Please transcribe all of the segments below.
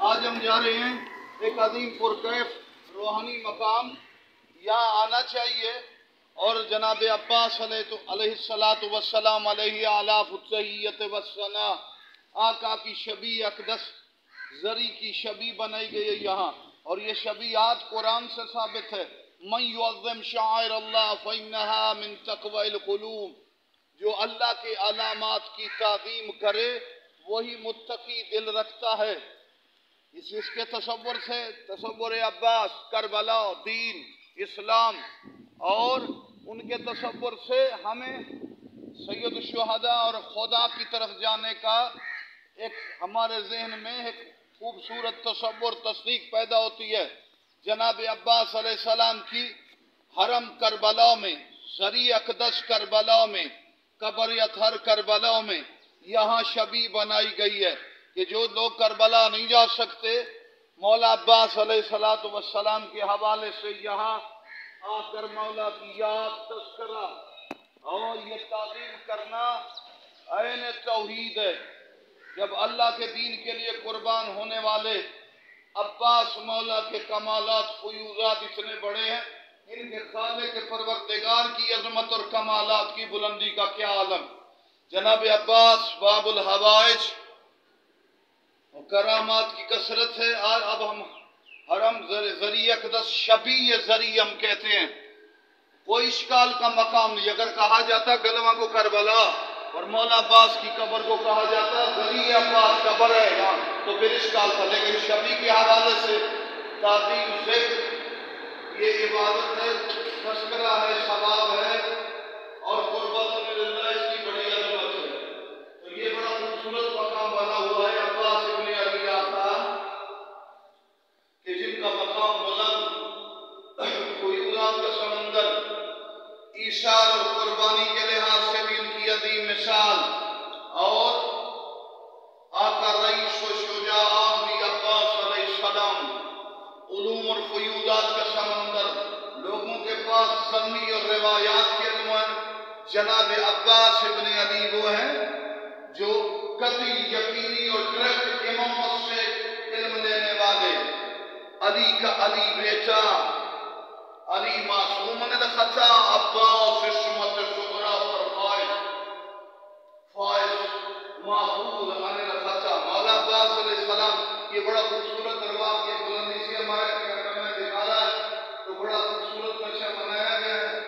آج ہم جا رہے ہیں ایک عظیم پرکیف روحانی مقام، یہاں آنا چاہیے اور جناب عباس علیہ السلام علیہ آلاف التحیت والثناء آقا کی شبیہ اقدس زری کی شبیہ بنائی گئی ہے یہاں، اور یہ شبیہات قرآن سے ثابت ہے۔ من یعظم شعائر اللہ فإنہا من تقوی القلوب، جو اللہ کے علامات کی تعظیم کرے وہی متقی دل رکھتا ہے۔ اس کے تصور سے، تصور عباس، کربلا، دین، اسلام، اور ان کے تصور سے ہمیں سید الشہداء اور خدا کی طرف جانے کا ایک ہمارے ذہن میں ایک خوبصورت تصور، تصدیق پیدا ہوتی ہے۔ جناب عباس علیہ السلام کی حرم کربلا میں، زری اقدس کربلا میں، قبر اطہر کربلا میں یہاں شبیہ بنائی گئی ہے کہ جو لوگ کربلا نہیں جا سکتے، مولا عباس علیہ السلام کے حوالے سے یہاں آ کر مولا کی یاد، تذکرہ اور یہ تعظیم کرنا عین توحید ہے۔ جب اللہ کے دین کے لیے قربان ہونے والے عباس مولا کے کمالات، فیوزات اتنے بڑے ہیں، ان کے خالق کے پروردگار کی عظمت اور کمالات کی بلندی کا کیا عالم۔ جناب عباس باب الحوائج اور کرامات کی کثرت ہے۔ اب ہم حرم زری اقدس شبیہ زری ہم کہتے ہیں، کوئی اشکال کا مقام نہیں۔ اگر کہا جاتا گلواں کو کربلا اور مولا عباس کی قبر کو کہا جاتا زری عباس قبر ہے یہاں، تو پھر اشکال تھا، لیکن شبیہ کے حوالے سے تعظیم، ذکر، یہ عبادت ہے، تذکرہ ہے، ثواب ہے اور قربت اللہ، اس کی بڑی عظمت ہے۔ تو یہ بڑا خوبصورت مقام بنا ہوا ہے عباس ابن علی آقا، کہ جن کا مقام بلند، فیوزات کا سمندر، ایثار اور قربانی کے لحاظ سے بھی ان کی عظیم مثال، اور آقا رئیس و شجاع بھی عباس علیہ السلام، علوم اور فیوزات کا سمندر، لوگوں کے پاس ضمنی اور روایات کے علم۔ جناب عباس ابن علی وہ ہیں جو قطعی، یقینی اور ڈائریکٹ امامت سے علم لینے والے، علی کا علی بیٹا، علی معصوم من الخطا، عباس عصمت صغریٰ پر فائز، محفوظ عن الخطا۔ مولا عباس علیہ السلام، یہ بڑا خوبصورت دربار، یہ بلندی سے ہمارے کیمرہ میں دکھا رہا ہے تو بڑا خوبصورت نقشہ بنایا گیا ہے۔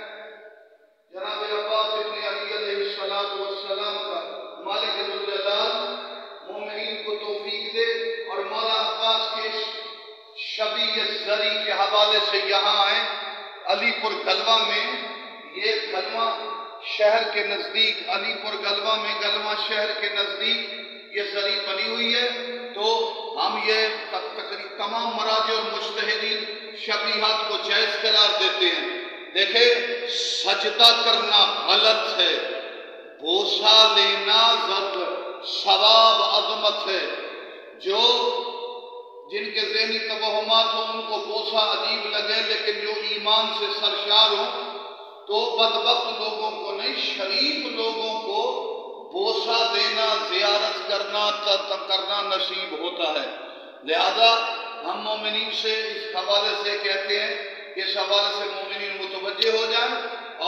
جناب عباس ابن علی علیہ السلام کا مالک ذوالجلال مومنین کو توفیق دے اور مولا عباس کے شبیہ زری کے حوالے سے یہاں آئیں۔ علی پور گلوہ میں، یہ گلوہ شہر کے نزدیک، علی پور گلوہ میں، گلوہ شہر کے نزدیک یہ زری بنی ہوئی ہے۔ تو ہم یہ تقریباً تمام مراجع اور مجتہدین شبیہات کو جائز قرار دیتے ہیں۔ دیکھیں، سجدہ کرنا غلط ہے، بوسہ لینا ثواب، عظمت ہے۔ جن کے ذہنی توہمات ہوں ان کو بوسہ عجیب لگے، لیکن جو ایمان سے سرشار ہوں تو بدبخت لوگوں کو نہیں، شریف لوگوں کو بوسہ دینا، زیارت کرنا نصیب ہوتا ہے۔ لہذا ہم مومنین سے اس حوالے سے کہتے ہیں کہ اس حوالے سے مومنین متوجہ ہو جائیں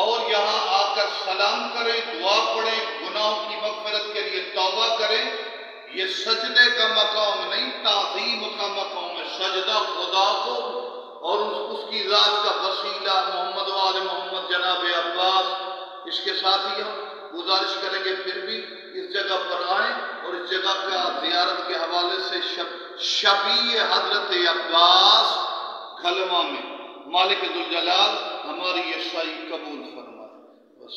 اور یہاں آ کر سلام کریں، دعا پڑھیں، گناہوں کی مغفرت کے لیے توبہ کریں۔ یہ سجدے کا مقام نہیں، تعظیم کا مقام ہے۔ سجدہ خدا کو اور اس کی ذات کا وسیلہ محمد و آل محمد جناب عباس۔ اس کے ساتھ ہی ہم گزارش کریں گے پھر بھی اس جگہ پر آئیں اور اس جگہ کا زیارت کے حوالے سے شبیہ حضرت عباس گلوہ میں، مالک ذوالجلال ہماری یہ سعی قبول فرمائے۔ بس